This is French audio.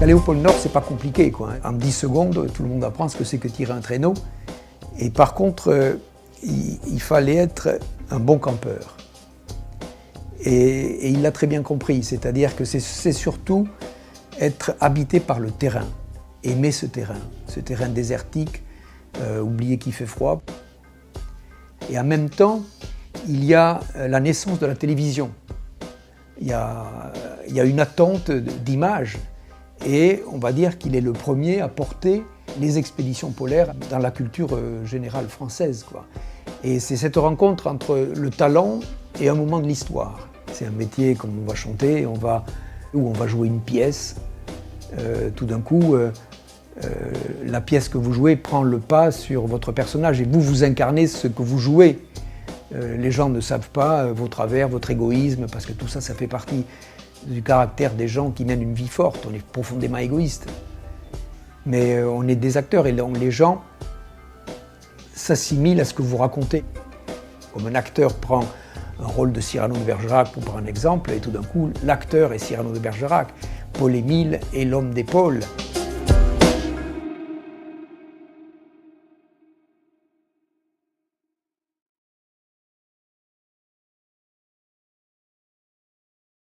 Léopold Nord, c'est pas compliqué, quoi. En 10 secondes, tout le monde apprend ce que c'est que tirer un traîneau. Et par contre, il fallait être un bon campeur. Et il l'a très bien compris, c'est-à-dire que c'est surtout être habité par le terrain, aimer ce terrain désertique, oublier qu'il fait froid. Et en même temps, il y a la naissance de la télévision. Il y a une attente d'images et on va dire qu'il est le premier à porter les expéditions polaires dans la culture générale française, quoi. Et c'est cette rencontre entre le talent et un moment de l'histoire. C'est un métier comme on va chanter, où on va jouer une pièce. Tout d'un coup, la pièce que vous jouez prend le pas sur votre personnage et vous incarnez ce que vous jouez. Les gens ne savent pas vos travers, votre égoïsme, parce que tout ça, ça fait partie du caractère des gens qui mènent une vie forte. On est profondément égoïste. Mais on est des acteurs et les gens s'assimilent à ce que vous racontez. Comme un acteur prend un rôle de Cyrano de Bergerac, pour prendre un exemple, et tout d'un coup, l'acteur est Cyrano de Bergerac. Paul-Émile est l'homme d'épaule.